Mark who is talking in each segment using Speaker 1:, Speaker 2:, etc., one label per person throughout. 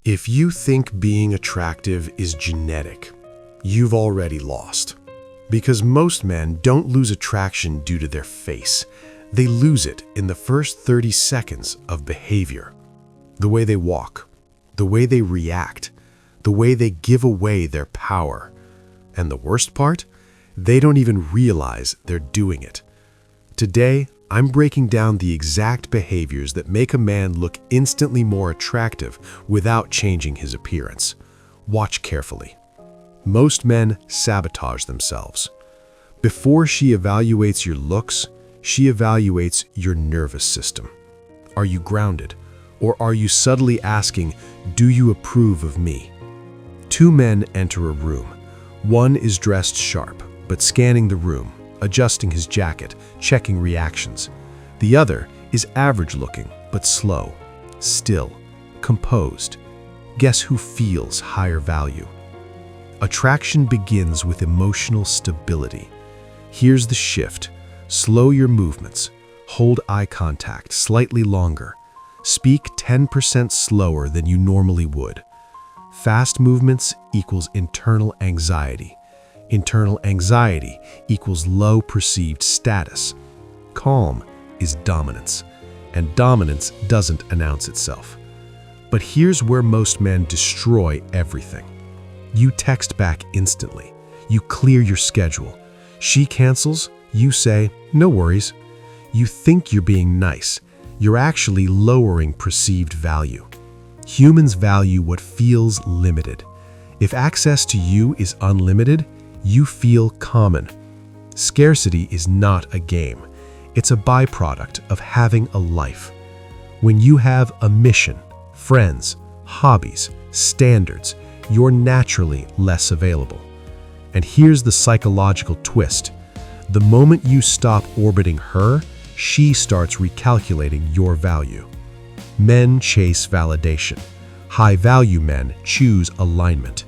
Speaker 1: If you think being attractive is genetic, you've already lost. Because most men don't lose attraction due to their face. They lose it in the first 30 seconds of behavior. The way they walk, the way they react, the way they give away their power. And the worst part? They don't even realize they're doing it. Today, I'm breaking down the exact behaviors that make a man look instantly more attractive without changing his appearance. Watch carefully. Most men sabotage themselves. Before she evaluates your looks, she evaluates your nervous system. Are you grounded? Or are you subtly asking, do you approve of me? Two men enter a room. One is dressed sharp, but scanning the room, adjusting his jacket, checking reactions. The other is average-looking, but slow, still, composed. Guess who feels higher value? Attraction begins with emotional stability. Here's the shift. Slow your movements. Hold eye contact slightly longer. Speak 10% slower than you normally would. Fast movements equals internal anxiety. Internal anxiety equals low perceived status. Calm is dominance, and dominance doesn't announce itself. But here's where most men destroy everything. You text back instantly. You clear your schedule. She cancels, you say, no worries. You think you're being nice. You're actually lowering perceived value. Humans value what feels limited. If access to you is unlimited, you feel common. Scarcity is not a game. It's a byproduct of having a life. When you have a mission, friends, hobbies, standards, you're naturally less available. And here's the psychological twist. The moment you stop orbiting her, she starts recalculating your value. Men chase validation. High-value men choose alignment.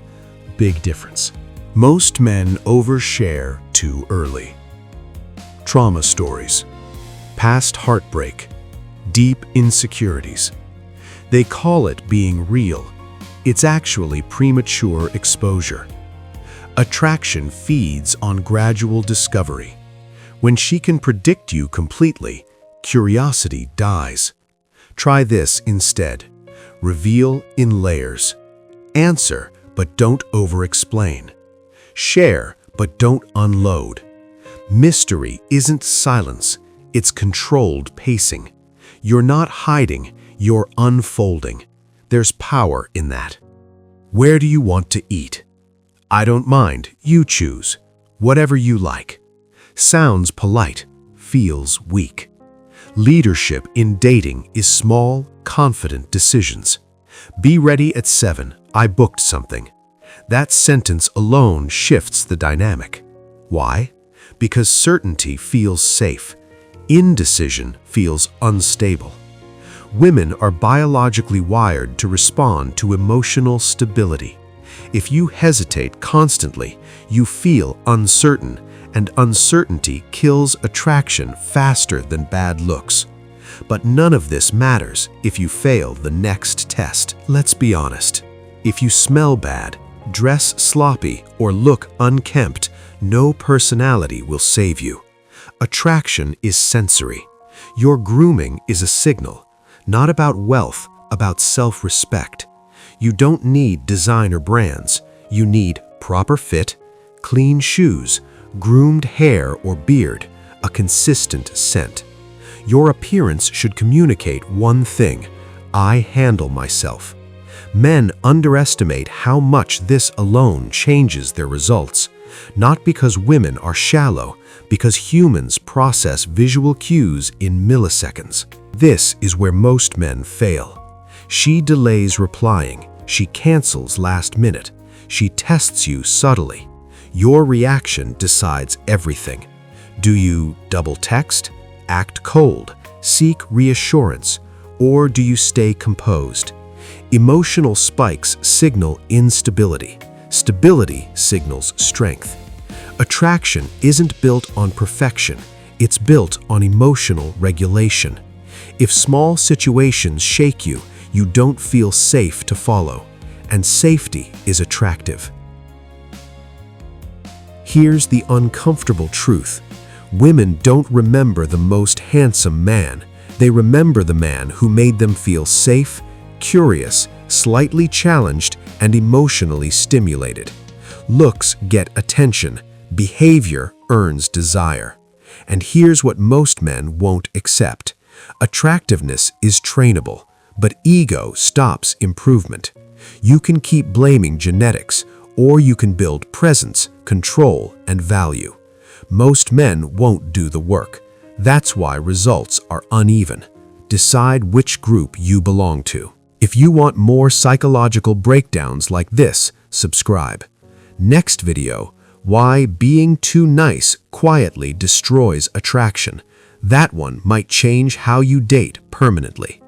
Speaker 1: Big difference. Most men overshare too early. Trauma stories, past heartbreak, deep insecurities. They call it being real. It's actually premature exposure. Attraction feeds on gradual discovery. When she can predict you completely, curiosity dies. Try this instead. Reveal in layers. Answer, but don't over-explain. Share, but don't unload. Mystery isn't silence, it's controlled pacing. You're not hiding, you're unfolding. There's power in that. Where do you want to eat? I don't mind, you choose. Whatever you like. Sounds polite, feels weak. Leadership in dating is small, confident decisions. Be ready at 7, I booked something. That sentence alone shifts the dynamic. Why? Because certainty feels safe. Indecision feels unstable. Women are biologically wired to respond to emotional stability. If you hesitate constantly, you feel uncertain, and uncertainty kills attraction faster than bad looks. But none of this matters if you fail the next test. Let's be honest. If you smell bad, dress sloppy, or look unkempt, no personality will save you. Attraction is sensory. Your grooming is a signal, not about wealth, about self-respect. You don't need designer brands. You need proper fit, clean shoes, groomed hair or beard, a consistent scent. Your appearance should communicate one thing: I handle myself. Men underestimate how much this alone changes their results, not because women are shallow, because humans process visual cues in milliseconds. This is where most men fail. She delays replying. She cancels last minute. She tests you subtly. Your reaction decides everything. Do you double text, act cold, seek reassurance, or do you stay composed? Emotional spikes signal instability. Stability signals strength. Attraction isn't built on perfection. It's built on emotional regulation. If small situations shake you, you don't feel safe to follow, and safety is attractive. Here's the uncomfortable truth. Women don't remember the most handsome man. They remember the man who made them feel safe, curious, slightly challenged, and emotionally stimulated. Looks get attention. Behavior earns desire. And here's what most men won't accept. Attractiveness is trainable, but ego stops improvement. You can keep blaming genetics, or you can build presence, control, and value. Most men won't do the work. That's why results are uneven. Decide which group you belong to. If you want more psychological breakdowns like this, subscribe. Next video, why being too nice quietly destroys attraction. That one might change how you date permanently.